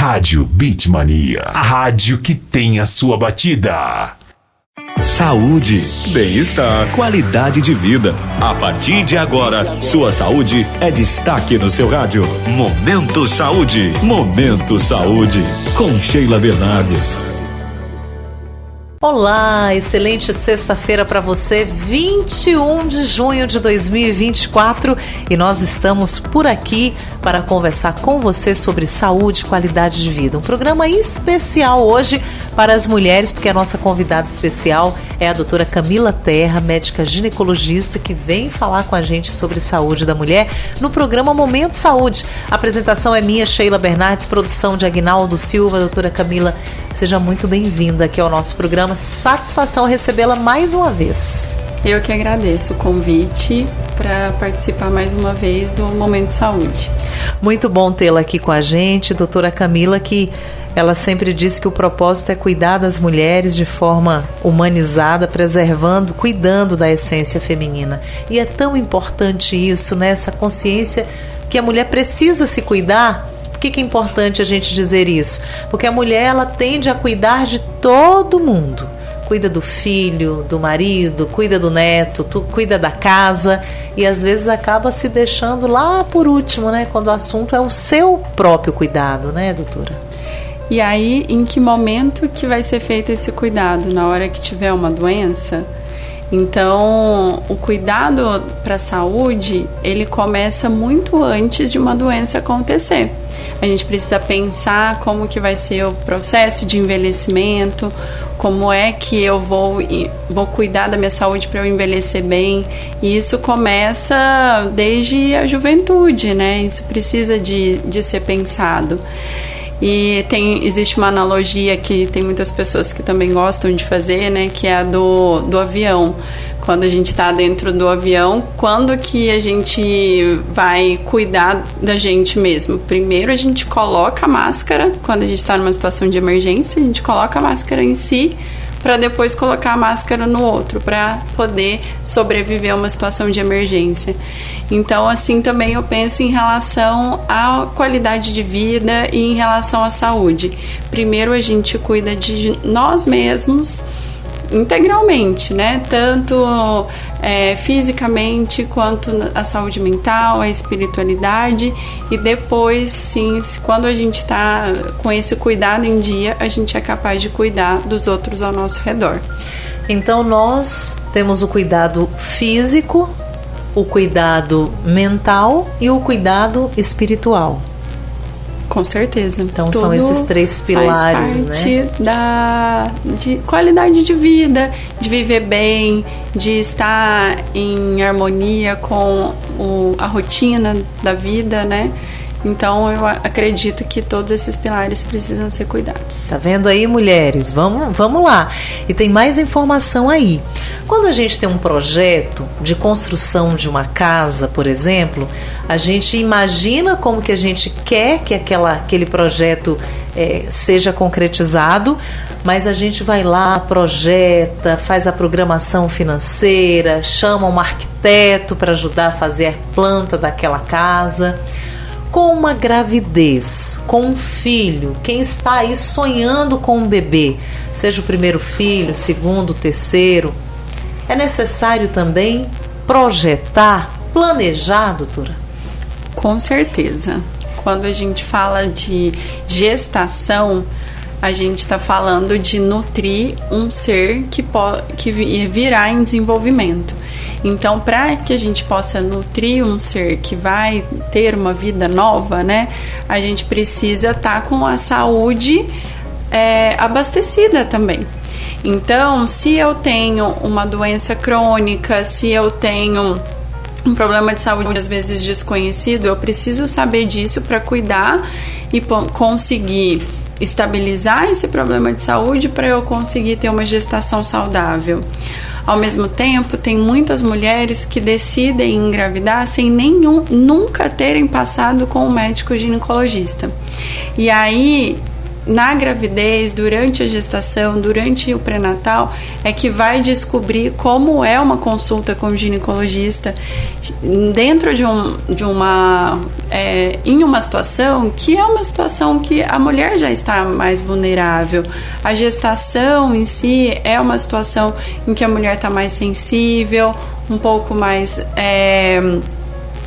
Rádio Beatmania, a rádio que tem a sua batida. Saúde, bem-estar, qualidade de vida. A partir de agora, sua saúde é destaque no seu rádio. Momento Saúde. Momento Saúde, com Sheila Bernardes. Olá, excelente sexta-feira para você, 21 de junho de 2024, e nós estamos por aqui para conversar com você sobre saúde e qualidade de vida. Um programa especial hoje para as mulheres, porque a nossa convidada especial é a doutora Camila Terra, médica ginecologista, que vem falar com a gente sobre saúde da mulher no programa Momento Saúde. A apresentação é minha, Sheila Bernardes, produção de Aguinaldo Silva. Doutora Camila, seja muito bem-vinda aqui ao nosso programa. Satisfação recebê-la mais uma vez. Eu que agradeço o convite para participar mais uma vez do Momento Saúde. Muito bom tê-la aqui com a gente, doutora Camila, que ela sempre diz que o propósito é cuidar das mulheres de forma humanizada, preservando, cuidando da essência feminina. E é tão importante isso, né? Essa consciência que a mulher precisa se cuidar. Por que é importante a gente dizer isso? Porque a mulher, ela tende a cuidar de todo mundo. Cuida do filho, do marido, cuida do neto, cuida da casa, e às vezes acaba se deixando lá por último, né? Quando o assunto é o seu próprio cuidado, né, doutora? E aí, em que momento que vai ser feito esse cuidado? Na hora que tiver uma doença? Então, o cuidado para a saúde, ele começa muito antes de uma doença acontecer. A gente precisa pensar como que vai ser o processo de envelhecimento, como é que eu vou cuidar da minha saúde para eu envelhecer bem. E isso começa desde a juventude, né? Isso precisa de ser pensado. E existe uma analogia que tem muitas pessoas que também gostam de fazer, né, que é a do avião. Quando a gente está dentro do avião, quando que a gente vai cuidar da gente mesmo? Primeiro a gente coloca a máscara, quando a gente está numa situação de emergência, a gente coloca a máscara em si, para depois colocar a máscara no outro, para poder sobreviver a uma situação de emergência. Então, assim, também eu penso em relação à qualidade de vida e em relação à saúde. Primeiro a gente cuida de nós mesmos integralmente, né? Tanto fisicamente quanto a saúde mental, a espiritualidade, e depois, sim, quando a gente está com esse cuidado em dia, a gente é capaz de cuidar dos outros ao nosso redor. Então nós temos o cuidado físico, o cuidado mental e o cuidado espiritual. Com certeza. Então tudo são esses três pilares, faz parte, né? De qualidade de vida, de viver bem, de estar em harmonia com a rotina da vida, né? Então eu acredito que todos esses pilares precisam ser cuidados. Tá vendo aí, mulheres? Vamos lá. E tem mais informação aí. Quando a gente tem um projeto de construção de uma casa, por exemplo, a gente imagina como que a gente quer que aquele projeto seja concretizado, mas a gente vai lá, projeta, faz a programação financeira, chama um arquiteto para ajudar a fazer a planta daquela casa. Com uma gravidez, com um filho, quem está aí sonhando com um bebê, seja o primeiro filho, segundo, terceiro, é necessário também projetar, planejar, doutora? Com certeza. Quando a gente fala de gestação, a gente está falando de nutrir um ser que virá em desenvolvimento. Então, para que a gente possa nutrir um ser que vai ter uma vida nova, né, a gente precisa estar com a saúde abastecida também. Então, se eu tenho uma doença crônica, se eu tenho um problema de saúde às vezes desconhecido, eu preciso saber disso para cuidar e conseguir estabilizar esse problema de saúde para eu conseguir ter uma gestação saudável. Ao mesmo tempo, tem muitas mulheres que decidem engravidar sem nunca terem passado com um médico ginecologista. E aí na gravidez, durante a gestação, durante o pré-natal, é que vai descobrir como é uma consulta com o ginecologista dentro em uma situação que é uma situação que a mulher já está mais vulnerável. A gestação em si é uma situação em que a mulher está mais sensível, um pouco mais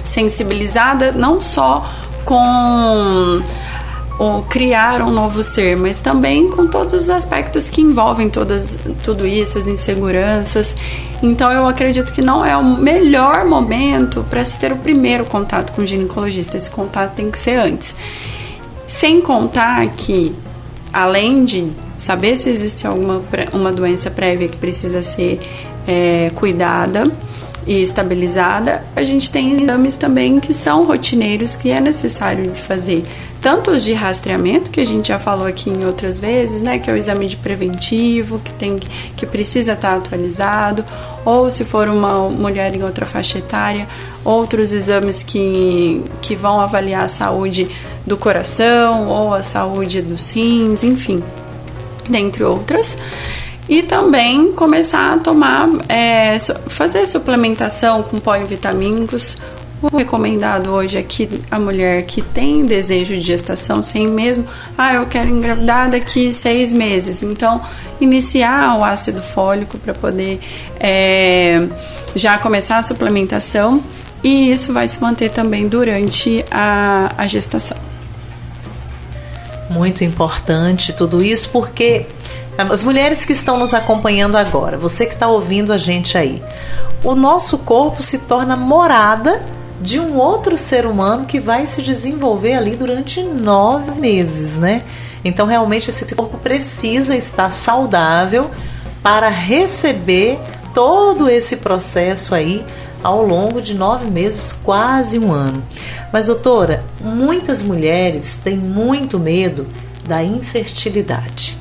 sensibilizada, não só com ou criar um novo ser, mas também com todos os aspectos que envolvem tudo isso, as inseguranças. Então eu acredito que não é o melhor momento para se ter o primeiro contato com o ginecologista. Esse contato tem que ser antes. Sem contar que, além de saber se existe uma doença prévia que precisa ser cuidada e estabilizada, a gente tem exames também que são rotineiros, que é necessário de fazer. Tanto os de rastreamento, que a gente já falou aqui em outras vezes, né, que é o exame de preventivo, que precisa estar atualizado, ou se for uma mulher em outra faixa etária, outros exames que vão avaliar a saúde do coração ou a saúde dos rins, enfim, dentre outras. E também começar a tomar, fazer suplementação com polivitamínicos. O recomendado hoje é que a mulher que tem desejo de gestação, sem mesmo, eu quero engravidar daqui 6 meses. Então, iniciar o ácido fólico para poder já começar a suplementação, e isso vai se manter também durante a gestação. Muito importante tudo isso, porque as mulheres que estão nos acompanhando agora, você que está ouvindo a gente aí, o nosso corpo se torna morada de um outro ser humano que vai se desenvolver ali durante 9 meses, né? Então, realmente, esse corpo precisa estar saudável para receber todo esse processo aí ao longo de 9 meses, quase 1 ano. Mas, doutora, muitas mulheres têm muito medo da infertilidade.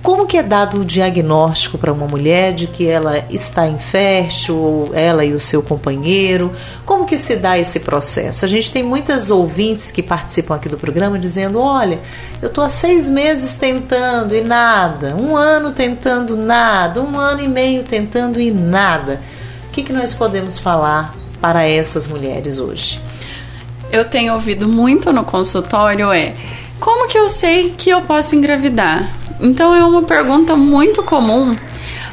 Como que é dado o diagnóstico para uma mulher de que ela está infértil, ou ela e o seu companheiro? Como que se dá esse processo? A gente tem muitas ouvintes que participam aqui do programa dizendo, olha, eu estou há 6 meses tentando e nada, 1 ano tentando nada, 1 ano e meio tentando e nada. O que nós podemos falar para essas mulheres hoje? Eu tenho ouvido muito no consultório como que eu sei que eu posso engravidar? Então é uma pergunta muito comum,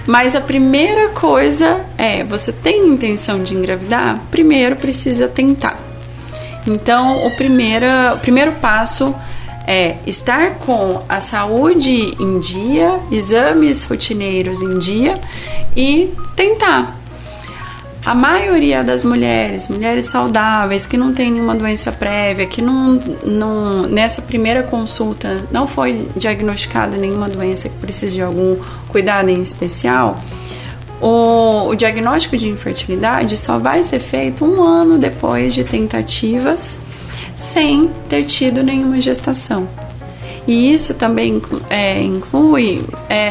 mas a primeira coisa você tem intenção de engravidar? Primeiro precisa tentar. Então o primeiro passo é estar com a saúde em dia, exames rotineiros em dia e tentar. A maioria das mulheres saudáveis, que não tem nenhuma doença prévia, que não nessa primeira consulta não foi diagnosticada nenhuma doença que precise de algum cuidado em especial, o diagnóstico de infertilidade só vai ser feito 1 ano depois de tentativas, sem ter tido nenhuma gestação. E isso também inclui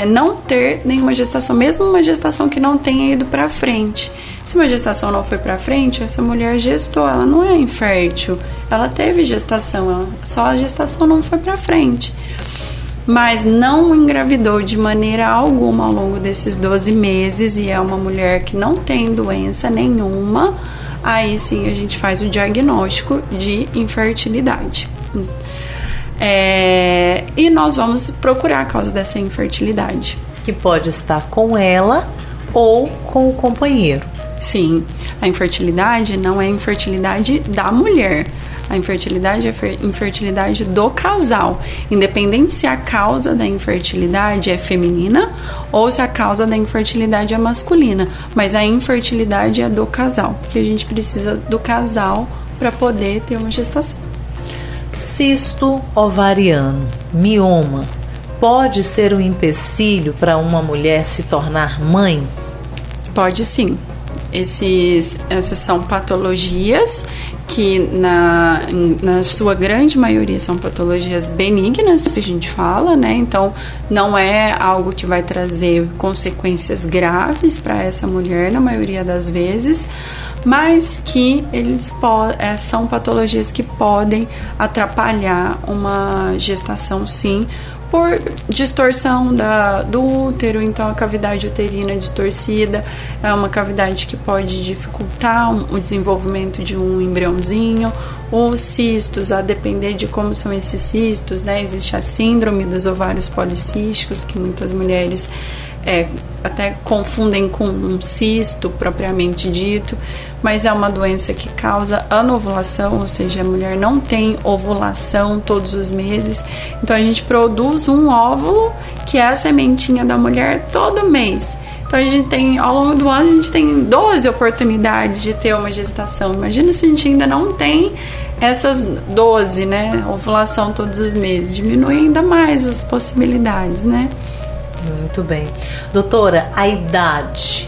não ter nenhuma gestação, mesmo uma gestação que não tenha ido para frente. Se uma gestação não foi para frente, essa mulher gestou, ela não é infértil, ela teve gestação, só a gestação não foi para frente. Mas não engravidou de maneira alguma ao longo desses 12 meses e é uma mulher que não tem doença nenhuma, aí sim a gente faz o diagnóstico de infertilidade. E nós vamos procurar a causa dessa infertilidade. Que pode estar com ela ou com o companheiro. Sim, a infertilidade não é a infertilidade da mulher. A infertilidade é a infertilidade do casal. Independente se a causa da infertilidade é feminina ou se a causa da infertilidade é masculina. Mas a infertilidade é do casal, porque a gente precisa do casal para poder ter uma gestação. Cisto ovariano, mioma, pode ser um empecilho para uma mulher se tornar mãe? Pode sim. Essas são patologias que na sua grande maioria são patologias benignas, que a gente fala, né? Então, não é algo que vai trazer consequências graves para essa mulher, na maioria das vezes, mas que são patologias que podem atrapalhar uma gestação, sim, por distorção do útero. Então a cavidade uterina distorcida é uma cavidade que pode dificultar o desenvolvimento de um embriãozinho. Os cistos, a depender de como são esses cistos, né? Existe a síndrome dos ovários policísticos, que muitas mulheres até confundem com um cisto propriamente dito, mas é uma doença que causa anovulação, ou seja, a mulher não tem ovulação todos os meses. Então a gente produz um óvulo, que é a sementinha da mulher, todo mês. Então a gente tem, ao longo do ano, a gente tem 12 oportunidades de ter uma gestação. Imagina se a gente ainda não tem essas 12, né? Ovulação todos os meses. Diminui ainda mais as possibilidades, né? Muito bem. Doutora, a idade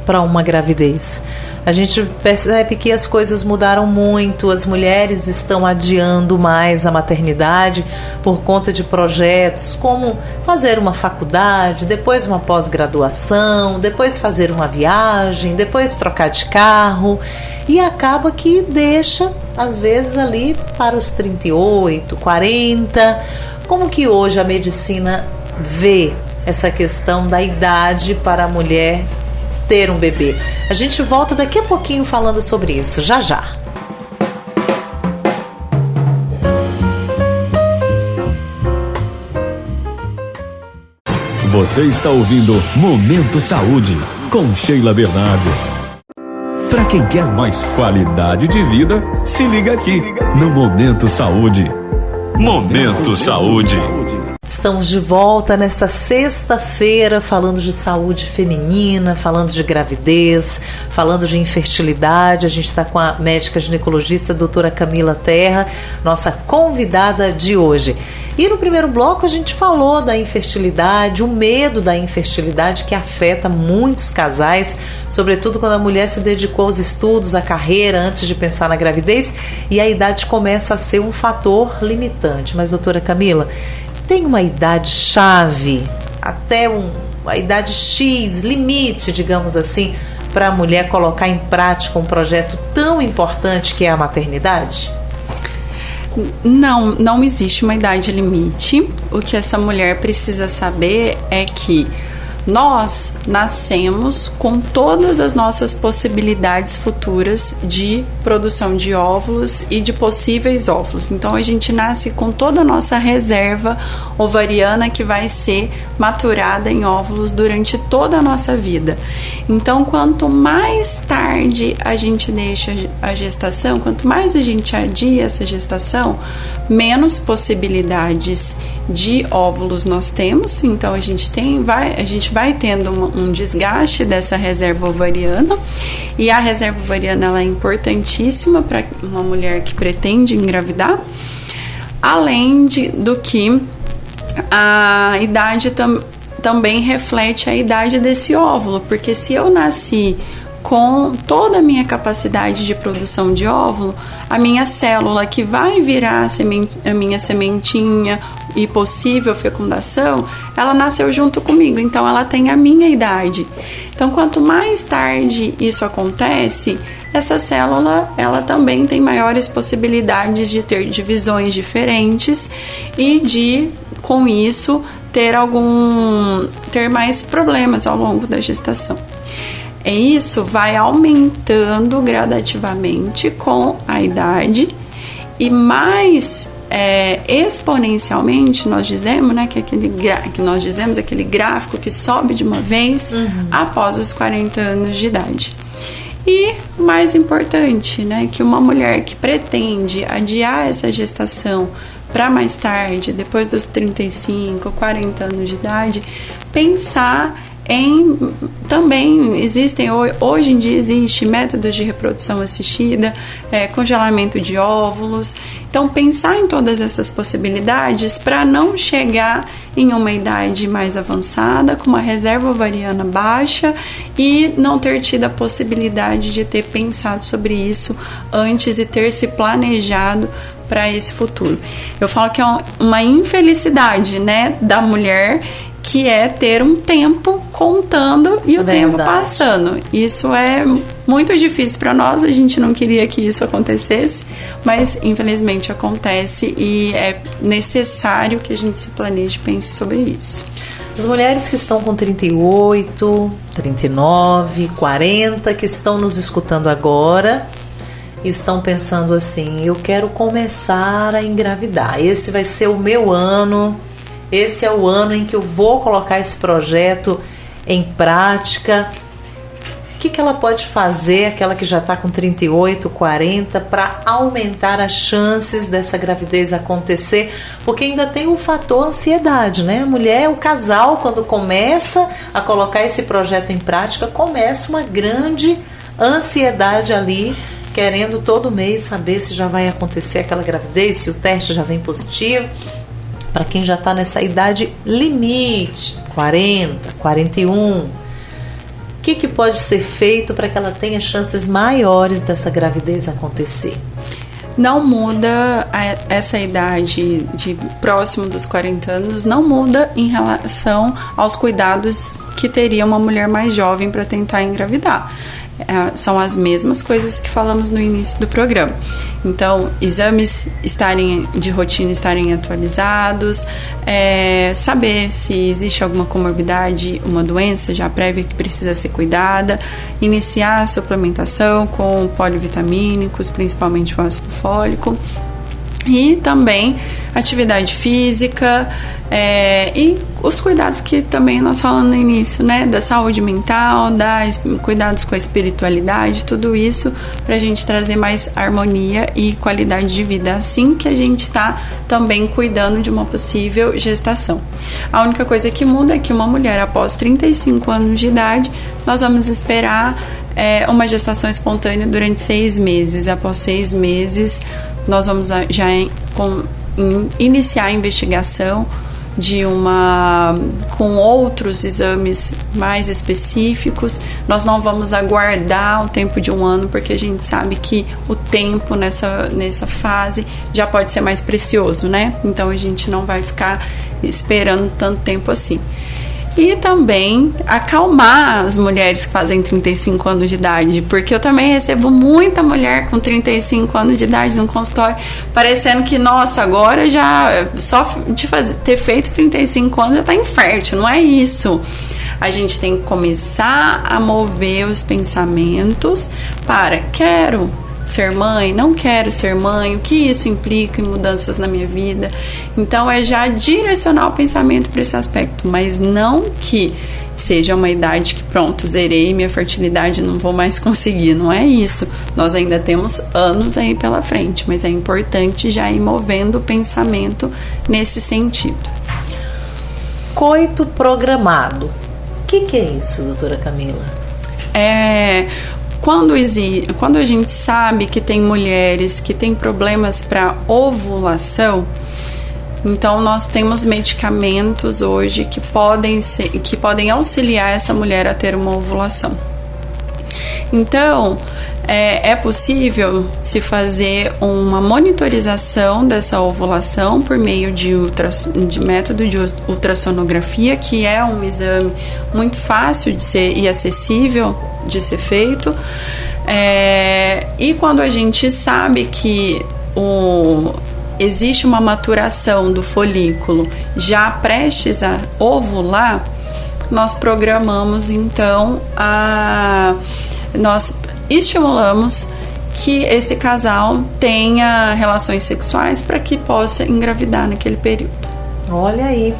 para uma gravidez. A gente percebe que as coisas mudaram muito, as mulheres estão adiando mais a maternidade por conta de projetos como fazer uma faculdade, depois uma pós-graduação, depois fazer uma viagem, depois trocar de carro, e acaba que deixa, às vezes, ali para os 38, 40. Como que hoje a medicina vê essa questão da idade para a mulher ter um bebê? A gente volta daqui a pouquinho falando sobre isso, já já. Você está ouvindo Momento Saúde, com Sheila Bernardes. Para quem quer mais qualidade de vida, se liga aqui no Momento Saúde. Momento Saúde. Estamos de volta nesta sexta-feira falando de saúde feminina, falando de gravidez, falando de infertilidade. A gente está com a médica ginecologista, a doutora Camila Terra, nossa convidada de hoje. E no primeiro bloco a gente falou da infertilidade, o medo da infertilidade que afeta muitos casais, sobretudo quando a mulher se dedicou aos estudos, à carreira, antes de pensar na gravidez, e a idade começa a ser um fator limitante. Mas, doutora Camila, tem uma idade-chave, até a idade X, limite, digamos assim, para a mulher colocar em prática um projeto tão importante que é a maternidade? Não existe uma idade limite. O que essa mulher precisa saber é que nós nascemos com todas as nossas possibilidades futuras de produção de óvulos e de possíveis óvulos. Então a gente nasce com toda a nossa reserva ovariana que vai ser maturada em óvulos durante toda a nossa vida. Então quanto mais tarde a gente deixa a gestação, quanto mais a gente adia essa gestação, menos possibilidades de óvulos nós temos. Então a gente vai tendo um desgaste dessa reserva ovariana, e a reserva ovariana ela é importantíssima para uma mulher que pretende engravidar, além do que a idade também reflete a idade desse óvulo, porque se eu nasci com toda a minha capacidade de produção de óvulo, a minha célula que vai virar a minha sementinha e possível fecundação, ela nasceu junto comigo, então ela tem a minha idade. Então, quanto mais tarde isso acontece, essa célula, ela também tem maiores possibilidades de ter divisões diferentes e de, com isso, ter mais problemas ao longo da gestação. E isso vai aumentando gradativamente com a idade, e mais exponencialmente nós dizemos, né, aquele gráfico que sobe de uma vez após os 40 anos de idade. E mais importante, né, que uma mulher que pretende adiar essa gestação para mais tarde, depois dos 35, 40 anos de idade, pensar também existem, hoje em dia existe métodos de reprodução assistida, congelamento de óvulos. Então, pensar em todas essas possibilidades para não chegar em uma idade mais avançada, com uma reserva ovariana baixa e não ter tido a possibilidade de ter pensado sobre isso antes e ter se planejado para esse futuro. Eu falo que é uma infelicidade, né, da mulher, que é ter um tempo contando e o tempo passando. Isso é muito difícil para nós, a gente não queria que isso acontecesse, mas infelizmente acontece e é necessário que a gente se planeje e pense sobre isso. As mulheres que estão com 38, 39, 40, que estão nos escutando agora, estão pensando assim: eu quero começar a engravidar, esse vai ser o meu ano. Esse é o ano em que eu vou colocar esse projeto em prática. O que ela pode fazer, aquela que já está com 38, 40, para aumentar as chances dessa gravidez acontecer? Porque ainda tem o fator ansiedade, né? A mulher, o casal, quando começa a colocar esse projeto em prática, começa uma grande ansiedade ali, querendo todo mês saber se já vai acontecer aquela gravidez, se o teste já vem positivo. Para quem já está nessa idade limite, 40, 41, o que pode ser feito para que ela tenha chances maiores dessa gravidez acontecer? Não muda essa idade de próximo dos 40 anos, não muda em relação aos cuidados que teria uma mulher mais jovem para tentar engravidar. São as mesmas coisas que falamos no início do programa. Então, exames de rotina estarem atualizados, saber se existe alguma comorbidade, uma doença já prévia que precisa ser cuidada, iniciar a suplementação com polivitamínicos, principalmente o ácido fólico, e também atividade física, e os cuidados que também nós falamos no início, né, da saúde mental, cuidados com a espiritualidade, tudo isso para a gente trazer mais harmonia e qualidade de vida, assim que a gente está também cuidando de uma possível gestação. A única coisa que muda é que uma mulher após 35 anos de idade, nós vamos esperar uma gestação espontânea durante 6 meses. Após 6 meses, nós vamos já iniciar a investigação com outros exames mais específicos. Nós não vamos aguardar o tempo de 1 ano, porque a gente sabe que o tempo nessa fase já pode ser mais precioso, né? Então a gente não vai ficar esperando tanto tempo assim. E também acalmar as mulheres que fazem 35 anos de idade, porque eu também recebo muita mulher com 35 anos de idade no consultório, parecendo que, nossa, agora já só de ter feito 35 anos já está infértil. Não é isso. A gente tem que começar a mover os pensamentos para quero ser mãe, não quero ser mãe, o que isso implica em mudanças na minha vida. Então é já direcionar o pensamento para esse aspecto, mas não que seja uma idade que pronto, zerei minha fertilidade, não vou mais conseguir, não é isso. Nós ainda temos anos aí pela frente, mas é importante já ir movendo o pensamento nesse sentido. Coito programado. O que é isso, doutora Camila? Quando a gente sabe que tem mulheres que têm problemas para ovulação, então nós temos medicamentos hoje que podem auxiliar essa mulher a ter uma ovulação. Então, é possível se fazer uma monitorização dessa ovulação por meio de método de ultrassonografia, que é um exame muito fácil de ser e acessível de ser feito. E quando a gente sabe que existe uma maturação do folículo já prestes a ovular, nós programamos então nós estimulamos que esse casal tenha relações sexuais para que possa engravidar naquele período. Olha aí,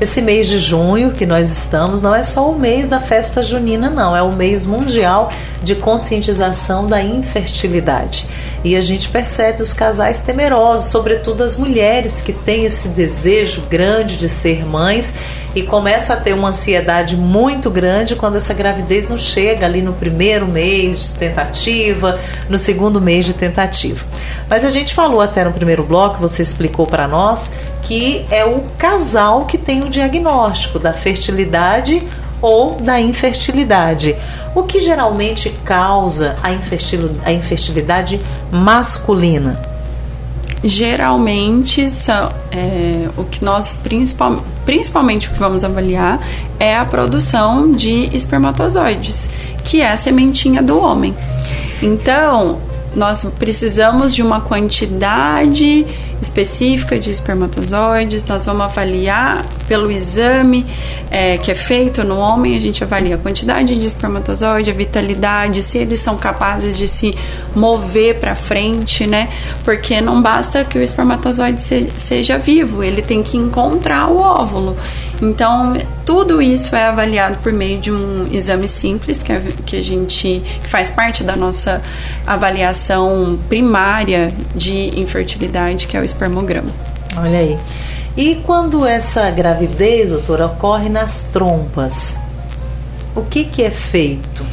esse mês de junho que nós estamos não é só o mês da festa junina, não, é o mês mundial de conscientização da infertilidade. E a gente percebe os casais temerosos, sobretudo as mulheres que têm esse desejo grande de ser mães e começa a ter uma ansiedade muito grande quando essa gravidez não chega ali no primeiro mês de tentativa, no segundo mês de tentativa. Mas a gente falou até no primeiro bloco, você explicou para nós, que é o casal que tem o diagnóstico da fertilidade ou da infertilidade. O que geralmente causa a infertilidade masculina? Geralmente, o que nós principalmente o que vamos avaliar é a produção de espermatozoides, que é a sementinha do homem. Então, nós precisamos de uma quantidade específica de espermatozoides, nós vamos avaliar pelo exame que é feito no homem, a gente avalia a quantidade de espermatozoide, a vitalidade, se eles são capazes de se mover para frente, né? Porque não basta que o espermatozoide seja vivo, ele tem que encontrar o óvulo. Então, tudo isso é avaliado por meio de um exame simples que faz parte da nossa avaliação primária de infertilidade, que é o espermograma. Olha aí. E quando essa gravidez, doutora, ocorre nas trompas, o que é feito?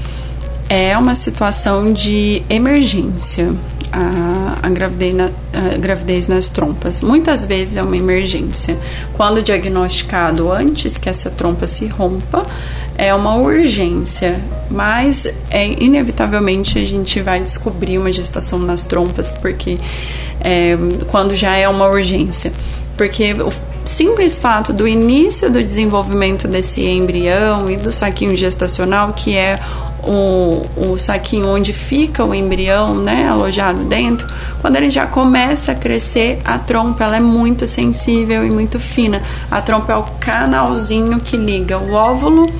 É uma situação de emergência. A gravidez nas trompas. Muitas vezes é uma emergência. Quando diagnosticado antes que essa trompa se rompa, é uma urgência, mas inevitavelmente a gente vai descobrir uma gestação nas trompas, porque quando já é uma urgência. Porque o simples fato do início do desenvolvimento desse embrião e do saquinho gestacional, que é o saquinho onde fica o embrião, né, alojado dentro, quando ele já começa a crescer, a trompa ela é muito sensível e muito fina. A trompa é o canalzinho que liga o óvulo,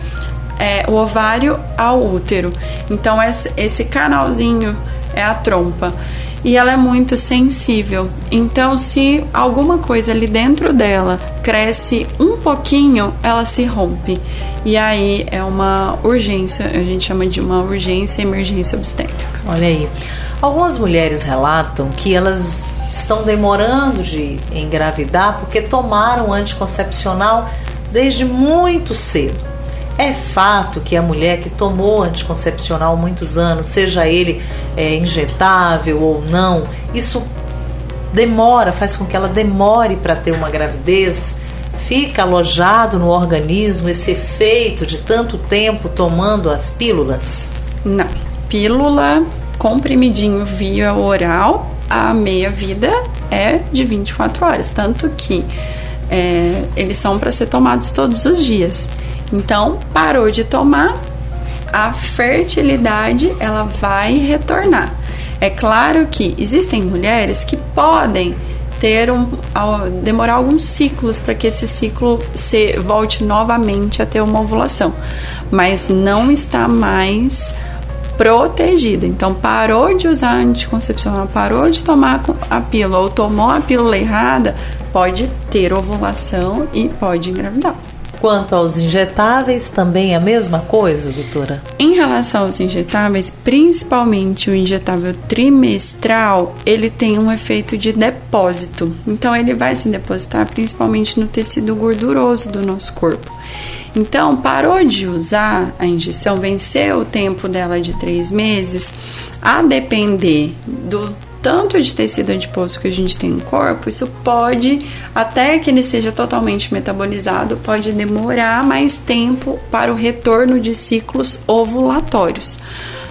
o ovário ao útero. Então esse canalzinho é a trompa. E ela é muito sensível. Então, se alguma coisa ali dentro dela cresce um pouquinho, ela se rompe. E aí é uma urgência, a gente chama de uma urgência, emergência obstétrica. Olha aí. Algumas mulheres relatam que elas estão demorando de engravidar porque tomaram anticoncepcional desde muito cedo. É fato que a mulher que tomou anticoncepcional há muitos anos, seja ele injetável ou não, isso faz com que ela demore para ter uma gravidez? Fica alojado no organismo esse efeito de tanto tempo tomando as pílulas? Não. Pílula, comprimidinho via oral, a meia-vida é de 24 horas. Tanto que eles são para ser tomados todos os dias. Então, parou de tomar, a fertilidade ela vai retornar. É claro que existem mulheres que podem demorar alguns ciclos para que esse ciclo volte novamente a ter uma ovulação, mas não está mais protegida. Então, parou de usar anticoncepcional, parou de tomar a pílula ou tomou a pílula errada, pode ter ovulação e pode engravidar. Quanto aos injetáveis, também é a mesma coisa, doutora? Em relação aos injetáveis, principalmente o injetável trimestral, ele tem um efeito de depósito. Então, ele vai se depositar principalmente no tecido gorduroso do nosso corpo. Então, parou de usar a injeção, venceu o tempo dela de 3 meses, a depender do tanto de tecido adiposo que a gente tem no corpo, isso pode, até que ele seja totalmente metabolizado, pode demorar mais tempo para o retorno de ciclos ovulatórios.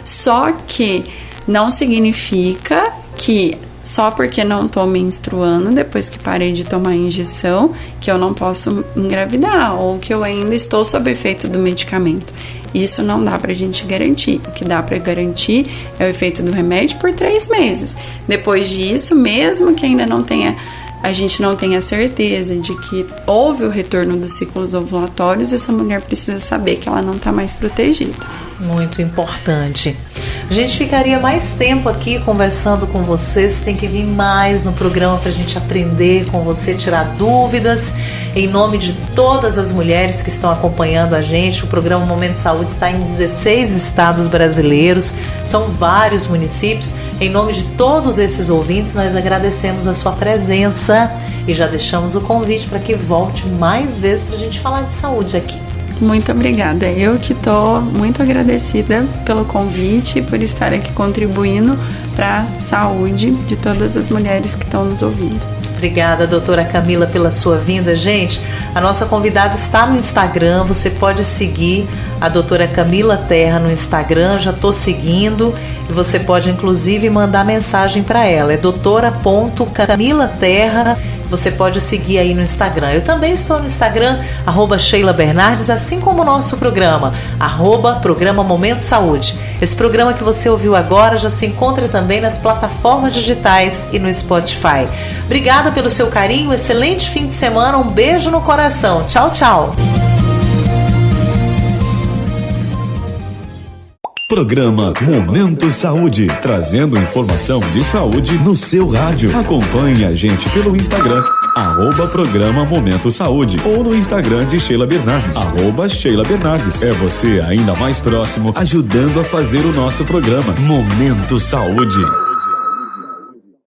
Só que não significa que só porque não estou menstruando, depois que parei de tomar a injeção, que eu não posso engravidar ou que eu ainda estou sob efeito do medicamento. Isso não dá pra gente garantir. O que dá pra garantir é o efeito do remédio por 3 meses. Depois disso, mesmo que ainda a gente não tenha certeza de que houve o retorno dos ciclos ovulatórios, essa mulher precisa saber que ela não está mais protegida. Muito importante. A gente ficaria mais tempo aqui conversando com vocês, tem que vir mais no programa para a gente aprender com você, tirar dúvidas. Em nome de todas as mulheres que estão acompanhando a gente, o programa Momento Saúde está em 16 estados brasileiros, são vários municípios. Em nome de todos esses ouvintes, nós agradecemos a sua presença e já deixamos o convite para que volte mais vezes para a gente falar de saúde aqui. Muito obrigada. Eu que estou muito agradecida pelo convite e por estar aqui contribuindo para a saúde de todas as mulheres que estão nos ouvindo. Obrigada, doutora Camila, pela sua vinda. Gente, a nossa convidada está no Instagram, você pode seguir a doutora Camila Terra no Instagram, já estou seguindo, e você pode inclusive mandar mensagem para ela, é doutora.camilaterra. Você pode seguir aí no Instagram. Eu também estou no Instagram, @Sheila Bernardes, assim como o nosso programa, @Programa Momento Saúde. Esse programa que você ouviu agora já se encontra também nas plataformas digitais e no Spotify. Obrigada pelo seu carinho, excelente fim de semana, um beijo no coração. Tchau, tchau. Programa Momento Saúde, trazendo informação de saúde no seu rádio. Acompanhe a gente pelo Instagram, @Programa Momento Saúde, ou no Instagram de Sheila Bernardes, @Sheila Bernardes. É você ainda mais próximo, ajudando a fazer o nosso programa Momento Saúde.